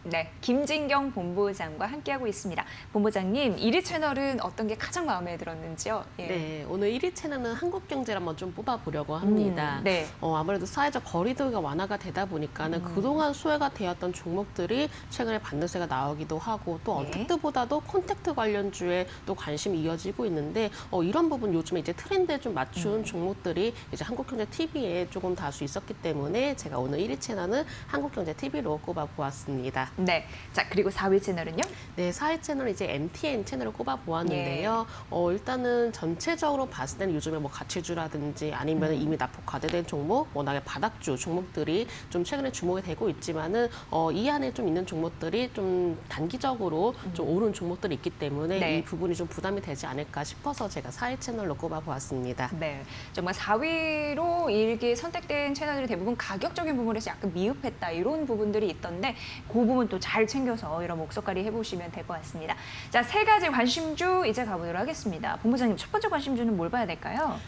네, 김진경 본부장과 함께하고 있습니다. 본부장님, 1위 채널은 어떤 게 가장 마음에 들었는지요? 예. 네, 오늘 1위 채널은 한국경제를 한번 좀 뽑아보려고 합니다. 네. 아무래도 사회적 거리두기가 완화가 되다 보니까는 그동안 수혜가 되었던 종목들이 최근에 반등세가 나오기도 하고 또 네. 언택트보다도 콘택트 관련주에 또 관심이 이어지고 있는데 이런 부분 요즘에 이제 트렌드에 좀 맞춘 종목들이 이제 한국경제TV에 조금 다수 있었기 때문에 제가 오늘 1위 채널은 한국경제TV로 꼽아보았습니다. 네. 자, 그리고 4위 채널은요? 네, 4위 채널은 이제 MTN 채널을 꼽아보았는데요. 일단은 전체적으로 봤을 때는 요즘에 뭐 가치주라든지 아니면 이미 납품 과대된 종목, 워낙에 바닥주 종목들이 좀 최근에 주목이 되고 있지만은 이 안에 좀 있는 종목들이 좀 단기적으로 좀 오른 종목들이 있기 때문에 네. 이 부분이 좀 부담이 되지 않을까 싶어서 제가 4위 채널로 꼽아보았습니다. 네. 정말 4위로 일기 선택된 채널들이 대부분 가격적인 부분에서 약간 미흡했다 이런 부분들이 있던데 그 부분 또 잘 챙겨서 이런 목소까지 해보시면 될 것 같습니다. 자, 세 가지 관심주 이제 가보도록 하겠습니다. 본부장님, 첫 번째 관심주는 뭘 봐야 될까요?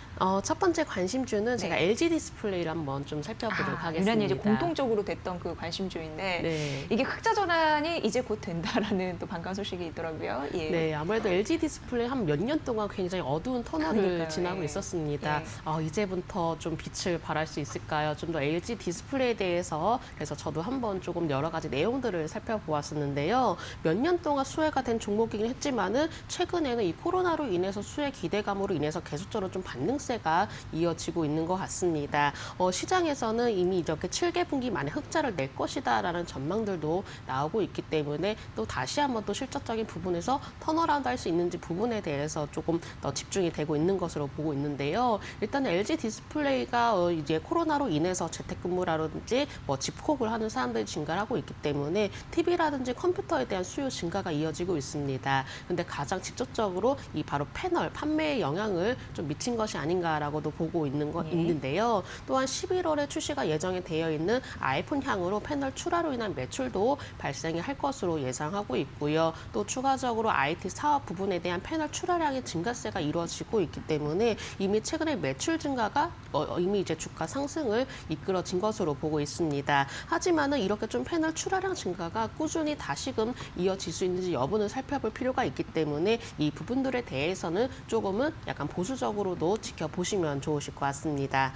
첫 번째 관심주는 제가 네. LG 디스플레이를 한번 좀 살펴보도록 하겠습니다. 유난히 이제 공통적으로 됐던 그 관심주인데 네. 이게 흑자 전환이 이제 곧 된다라는 또 반가운 소식이 있더라고요. 예. 네, 아무래도 LG 디스플레이 한 몇 년 동안 굉장히 어두운 터널을 그러니까요, 지나고 예. 있었습니다. 예. 이제부터 좀 빛을 발할 수 있을까요? 좀 더 LG 디스플레이에 대해서 그래서 저도 한번 조금 여러 가지 내용들을 살펴보았었는데요. 몇 년 동안 수혜가 된 종목이긴 했지만은 최근에는 이 코로나로 인해서 수혜 기대감으로 인해서 계속적으로 좀 반등세가 이어지고 있는 것 같습니다. 시장에서는 이미 이렇게 7개 분기 만에 흑자를 낼 것이다라는 전망들도 나오고 있기 때문에 또 다시 한번 또 실질적인 부분에서 턴어라운드 할 수 있는지 부분에 대해서 조금 더 집중이 되고 있는 것으로 보고 있는데요. 일단 LG 디스플레이가 이제 코로나로 인해서 재택근무라든지 뭐 집콕을 하는 사람들이 증가하고 있기 때문에 TV라든지 컴퓨터에 대한 수요 증가가 이어지고 있습니다. 근데 가장 직접적으로 이 바로 패널 판매에 영향을 좀 미친 것이 아닌가라고도 보고 있는데요. 또한 11월에 출시가 예정이 되어 있는 아이폰 향으로 패널 출하로 인한 매출도 발생이 할 것으로 예상하고 있고요. 또 추가적으로 IT 사업 부분에 대한 패널 출하량의 증가세가 이루어지고 있기 때문에 이미 최근에 매출 증가가 이미 이제 주가 상승을 이끌어진 것으로 보고 있습니다. 하지만은 이렇게 좀 패널 출하량 증가가 꾸준히 다시금 이어질 수 있는지 여부는 살펴볼 필요가 있기 때문에 이 부분들에 대해서는 조금은 약간 보수적으로도 지켜보시면 좋으실 것 같습니다.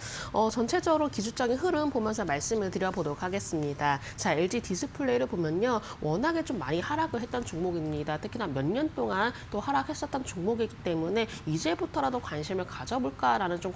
전체적으로 기술적인 흐름 보면서 말씀을 드려보도록 하겠습니다. 자, LG 디스플레이를 보면요. 워낙에 좀 많이 하락을 했던 종목입니다. 특히나 몇 년 동안 또 하락했었던 종목이기 때문에 이제부터라도 관심을 가져볼까라는 좀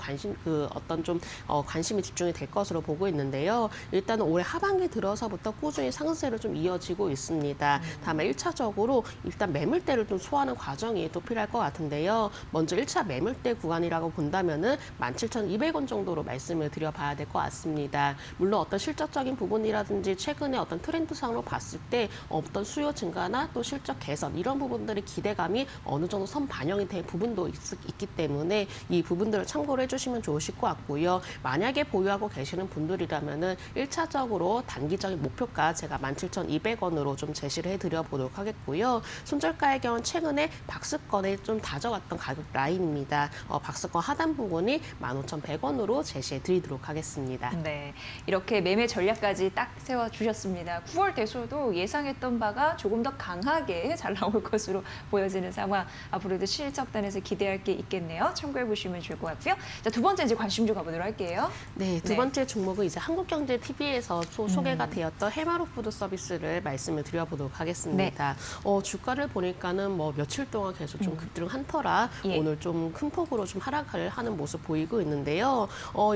관심이 집중이 될 것으로 보고 있는데요. 일단은 올해 하반기 들어서부터 꾸준히 상승세를 좀 이어지고 있습니다. 다만 1차적으로 일단 매물대를 좀 소화하는 과정이 또 필요할 것 같은데요. 먼저 1차 매물대 구간이라고 본다면은 17,200원 정도로 말씀을 드려봐야 될 것 같습니다. 물론 어떤 실적적인 부분이라든지 최근에 어떤 트렌드상으로 봤을 때 어떤 수요 증가나 또 실적 개선 이런 부분들의 기대감이 어느 정도 선 반영이 된 부분도 있기 때문에 이 부분들을 참고를 해주시면 좋으실 것 같고요. 만약에 보유하고 계시는 분들이라면은 1차적으로 단기적인 목표가 제가 17,200원으로 좀 제시를 해드려 보도록 하겠고요. 손절가의 경우는 최근에 박스권에 좀 다져왔던 가격 라인입니다. 박스권 하단 부분이 15,100원으로 제시해 드리도록 하겠습니다. 네, 이렇게 매매 전략까지 딱 세워주셨습니다. 9월 대수도 예상했던 바가 조금 더 강하게 잘 나올 것으로 보여지는 상황. 앞으로도 실적단에서 기대할 게 있겠네요. 참고해 보시면 좋을 것 같고요. 자, 두 번째 이제 관심주 가보도록 할게요. 네, 두 번째 종목은 이제 한국경제TV에서 소개가 되었던 해마루푸드 서비스를 말씀을 드려보도록 하겠습니다. 주가를 보니까는 뭐 며칠 동안 계속 좀 급등한 터라 예. 오늘 좀 큰 폭으로 좀 하락을 하는 모습 보이고 있는데요.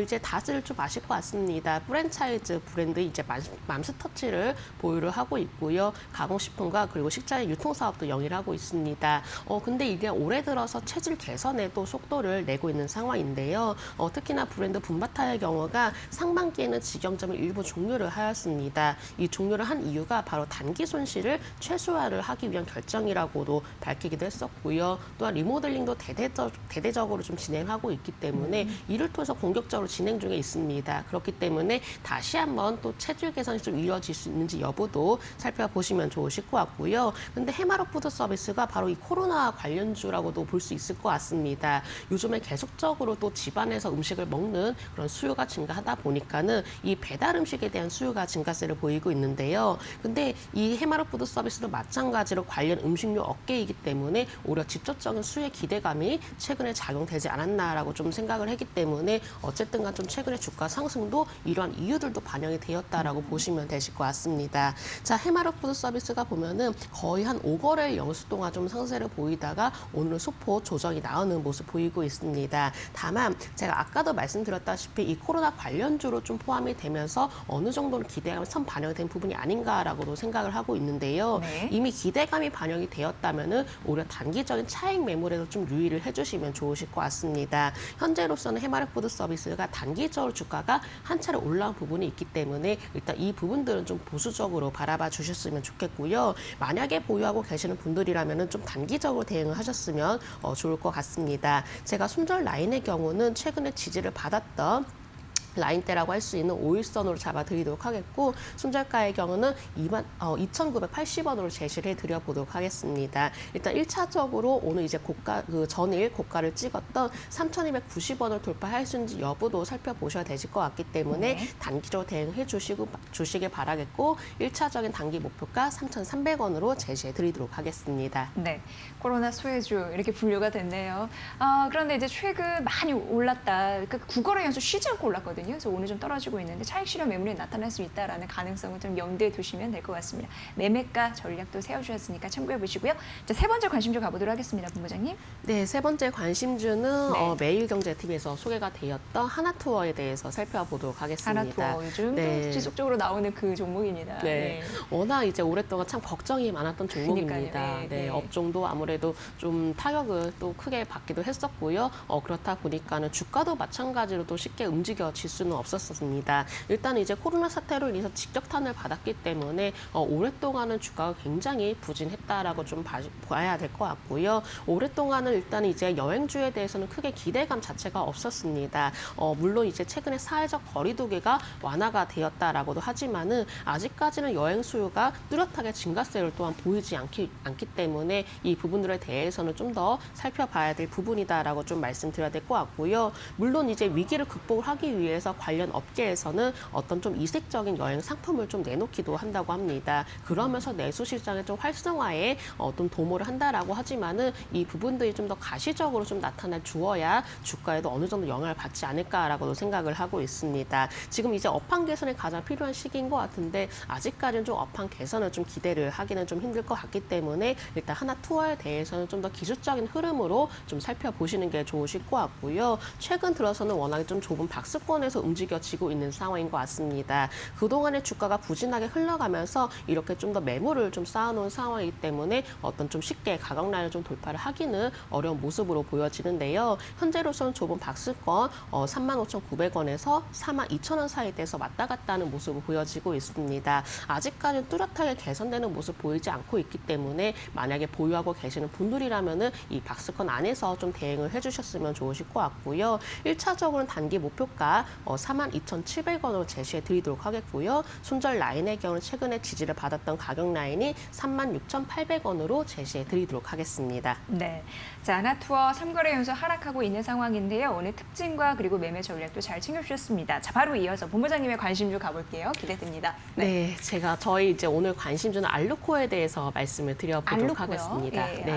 이제 다들 좀 아실 것 같습니다. 프랜차이즈 브랜드 이제 맘스터치를 보유를 하고 있고요. 가공식품과 그리고 식자재 유통사업도 영위하고 있습니다. 근데 이게 올해 들어서 체질 개선에 또 속도를 내고 있는 상황인데요. 특히나 브랜드 분바타의 경우가 상반기에는 직영점을 일부 종료를 하였습니다. 이 종료를 한 이유가 바로 단기 손실을 최소화를 하기 위한 결정이라고도 밝히기도 했었고요. 또한 리모델링도 대대적으로 좀 진행하고 있기 때문에 이를 통해서 공격적으로 진행 중에 있습니다. 그렇기 때문에 다시 한번 또 체질 개선이 좀 이루어질 수 있는지 여부도 살펴보시면 좋으실 것 같고요. 근데 해마루푸드 서비스가 바로 이 코로나 관련주라고도 볼 수 있을 것 같습니다. 요즘에 계속적으로 또 집안에서 음식을 먹는 그런 수요가 증가하다 보니까는 이 배달 음식에 대한 수요가 증가세를 보이고 있는데요. 근데 이 해마루 푸드 서비스도 마찬가지로 관련 음식료 업계이기 때문에 오히려 직접적인 수혜 기대감이 최근에 작용되지 않았나라고 좀 생각을 했기 때문에 어쨌든 간 좀 최근에 주가 상승도 이러한 이유들도 반영이 되었다라고 보시면 되실 것 같습니다. 자, 해마루 푸드 서비스가 보면은 거의 한 5거래 영수 동안 좀 상세를 보이다가 오늘 소폭 조정이 나오는 모습 보이고 있습니다. 다만 제가 아까도 말씀드렸다시피 이 코로나 관련주로 좀 포함이 되면서 어느 정도는 기대감이 선 반영이 된 부분이 아닌가라고도 생각을 하고 있는데요. 네. 이미 기대감이 반영이 되었다면은 오히려 단기적인 차익 매물에도 좀 유의를 해주시면 좋으실 것 같습니다. 현재로서는 해마루 푸드 서비스가 단기적으로 주가가 한 차례 올라온 부분이 있기 때문에 일단 이 부분들은 좀 보수적으로 바라봐 주셨으면 좋겠고요. 만약에 보유하고 계시는 분들이라면은 좀 단기적으로 대응을 하셨으면 좋을 것 같습니다. 제가 순절 라인의 경우는 최근에 지지를 받았던 라인대라고 할 수 있는 5일선으로 잡아드리도록 하겠고 순절가의 경우는 2,980원으로 제시를 해드려보도록 하겠습니다. 일단 1차적으로 오늘 이제 전일 고가를 찍었던 3,290원을 돌파할 수 있는지 여부도 살펴보셔야 되실 것 같기 때문에 네. 단기적으로 대응해 주시길 바라겠고 1차적인 단기 목표가 3,300원으로 제시해드리도록 하겠습니다. 네, 코로나 수혜주 이렇게 분류가 됐네요. 그런데 이제 최근 많이 올랐다. 그 9거래 연속 쉬지 않고 올랐거든요. 그래서 오늘 좀 떨어지고 있는데 차익 실현 매물이 나타날 수 있다라는 가능성을 좀 염두에 두시면 될 것 같습니다. 매매가 전략도 세워주셨으니까 참고해 보시고요. 자, 세 번째 관심주 가보도록 하겠습니다, 본부장님. 네, 세 번째 관심주는 네. 매일경제TV에서 소개가 되었던 하나투어에 대해서 살펴보도록 하겠습니다. 하나투어 요즘 네. 지속적으로 나오는 그 종목입니다. 네. 워낙 이제 오랫동안 참 걱정이 많았던 종목입니다. 그러니까요. 네. 업종도 아무래도 좀 타격을 또 크게 받기도 했었고요. 그렇다 보니까는 주가도 마찬가지로 또 쉽게 움직여질 수는 없었습니다. 일단 이제 코로나 사태로 인해서 직격탄을 받았기 때문에 오랫동안은 주가가 굉장히 부진했다라고 좀 봐야 될 것 같고요. 오랫동안은 일단 이제 여행주에 대해서는 크게 기대감 자체가 없었습니다. 물론 이제 최근에 사회적 거리두기가 완화가 되었다라고도 하지만은 아직까지는 여행 수요가 뚜렷하게 증가세를 또한 보이지 않기 때문에 이 부분들에 대해서는 좀 더 살펴봐야 될 부분이다라고 좀 말씀드려야 될 것 같고요. 물론 이제 위기를 극복을 하기 위해서 관련 업계에서는 어떤 좀 이색적인 여행 상품을 좀 내놓기도 한다고 합니다. 그러면서 내수 시장의 좀 활성화에 좀 도모를 한다라고 하지만은 이 부분들이 좀 더 가시적으로 좀 나타날 주어야 주가에도 어느 정도 영향을 받지 않을까라고도 생각을 하고 있습니다. 지금 이제 업황 개선이 가장 필요한 시기인 것 같은데 아직까지는 좀 업황 개선을 좀 기대를 하기는 좀 힘들 것 같기 때문에 일단 하나투어에 대해서는 좀 더 기술적인 흐름으로 좀 살펴보시는 게 좋으실 것 같고요. 최근 들어서는 워낙에 좀 좁은 박스권에서 움직여지고 있는 상황인 것 같습니다. 그동안의 주가가 부진하게 흘러가면서 이렇게 좀 더 매물을 좀 쌓아놓은 상황이기 때문에 어떤 좀 쉽게 가격 라인을 좀 돌파를 하기는 어려운 모습으로 보여지는데요. 현재로서는 좁은 박스권 35,900원에서 42,000원 사이대에서 왔다 갔다 하는 모습을 보여지고 있습니다. 아직까지는 뚜렷하게 개선되는 모습 보이지 않고 있기 때문에 만약에 보유하고 계시는 분들이라면은 이 박스권 안에서 좀 대응을 해주셨으면 좋으실 것 같고요. 1차적으로는 단기 목표가 42,700원으로 제시해 드리도록 하겠고요. 손절 라인의 경우는 최근에 지지를 받았던 가격 라인이 36,800원으로 제시해 드리도록 하겠습니다. 네, 자, 하나투어 3거래 연속 하락하고 있는 상황인데요. 오늘 특징과 그리고 매매 전략도 잘 챙겨주셨습니다. 자, 바로 이어서 본부장님의 관심주 가볼게요. 기대됩니다. 네, 제가 저희 이제 오늘 관심주는 알루코에 대해서 말씀을 드려보도록 알루코요? 하겠습니다. 예, 네,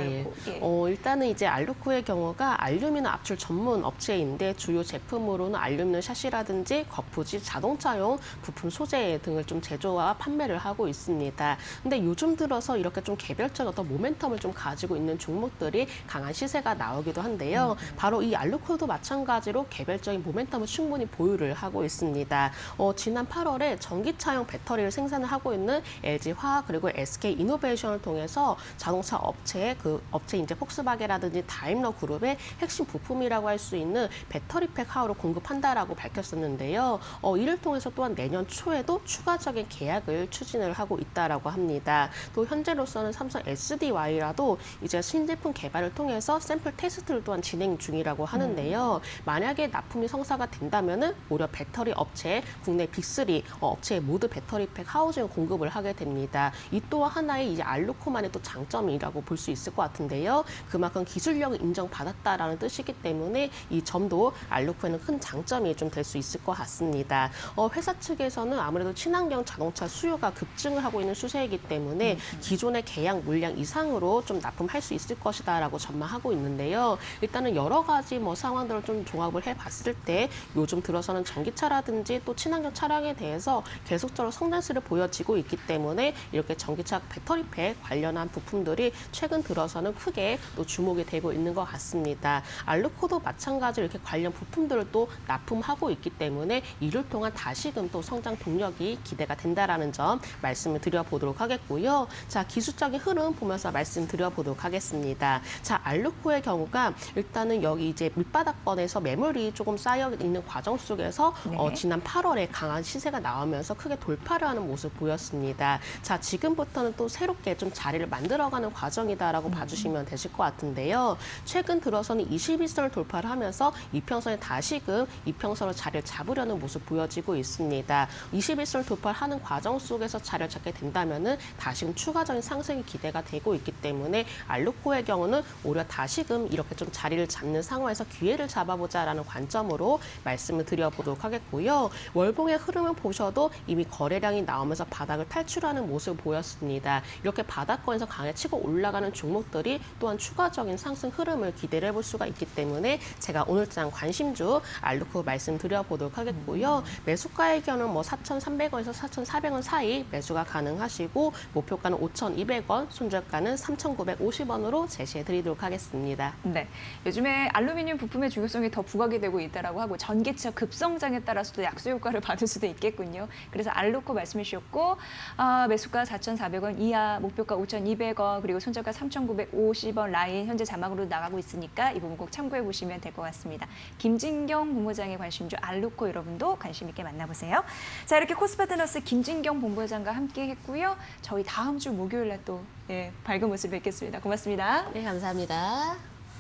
알루코, 예. 일단은 이제 알루코의 경우가 알루미늄 압출 전문 업체인데 주요 제품으로는 알루미늄 샤시라든지 거푸집 자동차용 부품 소재 등을 좀 제조와 판매를 하고 있습니다. 근데 요즘 들어서 이렇게 좀 개별적 어떤 모멘텀을 좀 가지고 있는 종목들이 강한 시세가 나오기도 한데요. 바로 이 알루코도 마찬가지로 개별적인 모멘텀을 충분히 보유를 하고 있습니다. 지난 8월에 전기차용 배터리를 생산을 하고 있는 LG화학 그리고 SK이노베이션을 통해서 자동차 업체 이제 폭스바겐이라든지 다임러 그룹의 핵심 부품이라고 할 수 있는 배터리팩 하우를 공급한다라고 밝혔었는데요. 이를 통해서 또한 내년 초에도 추가적인 계약을 추진을 하고 있다라고 합니다. 또 현재로서는 삼성 SDY라도 이제 신제품 개발을 통해서 샘플 테스트를 또한 진행 중이라고 하는데요. 만약에 납품이 성사가 된다면은 오히려 배터리 업체 국내 빅3 업체에 모두 배터리팩 하우징을 공급을 하게 됩니다. 이 또한 하나의 이제 알루코만의 또 장점이라고 볼 수 있을 것 같은데요. 그만큼 기술력을 인정받았다라는 뜻이기 때문에 이 점도 알루코에는 큰 장점이 좀 될 수 있을 것 같습니다. 회사 측에서는 아무래도 친환경 자동차 수요가 급증을 하고 있는 추세이기 때문에 기존의 계약 물량 이상으로 좀 납품할 수 있을 것이다라고 전망하고 있는데요. 일단은 여러 가지 상황들을 좀 종합을 해봤을 때 요즘 들어서는 전기차라든지 또 친환경 차량에 대해서 계속적으로 성장세를 보여지고 있기 때문에 이렇게 전기차 배터리팩 관련한 부품들이 최근 들어서는 크게 또 주목이 되고 있는 것 같습니다. 알루코도 마찬가지로 이렇게 관련 부품들을 또 납품하고 있기 때문에 이를 통한 다시금 또 성장 동력이 기대가 된다라는 점 말씀을 드려보도록 하겠고요. 자, 기술적인 흐름 보면서 말씀드려보도록 하겠습니다. 자, 알루코의 경우가 일단은 여기 이제 밑바닥권에서 매물이 조금 쌓여 있는 과정 속에서 네. 지난 8월에 강한 시세가 나오면서 크게 돌파를 하는 모습 보였습니다. 자, 지금부터는 또 새롭게 좀 자리를 만들어가는 과정이다라고 봐주시면 되실 것 같은데요. 최근 들어서는 21선을 돌파를 하면서 이평선에 다시금 이평선으로 자리를 잡으려는 모습 보여지고 있습니다. 21선을 돌파하는 과정 속에서 자리를 잡게 된다면은 다시금 추가적인 상승이 기대가 되고 있기 때문에 알루코의 경우는 오히려 다시금 이렇게 좀 자리를 잡는 상황에서 기회를 잡아보자라는 관점으로 말씀을 드려보도록 하겠고요. 월봉의 흐름을 보셔도 이미 거래량이 나오면서 바닥을 탈출하는 모습을 보였습니다. 이렇게 바닥권에서 강하게 치고 올라가는 종목들이 또한 추가적인 상승 흐름을 기대를 해볼 수가 있기 때문에 제가 오늘장 관심주 알루코 말씀드려보도록 하겠고요. 매수가의 경우는 4,300원에서 4,400원 사이 매수가 가능하시고 목표가는 5,200원, 손절가는 3,950원으로 제시해드리도록 하겠습니다. 네, 요즘에 알루미늄 부품의 중요성이 더 부각이 되고 있다라고 하고 전기차 급성장에 따라서도 약수 효과를 받을 수도 있겠군요. 그래서 알루코 말씀해 주셨고 매수가 4,400원 이하, 목표가 5,200원, 그리고 손절가 3,950원 라인 현재 자막으로 나가고 있으니까 이 부분 꼭 참고해 보시면 될 것 같습니다. 김진경 본부장의 관심주 알루코 여러분도 관심 있게 만나보세요. 자, 이렇게 코스파트너스 김진경 본부장과 함께 했고요. 저희 다음 주 목요일에 또 밝은 모습 뵙겠습니다. 고맙습니다. 네, 감사합니다.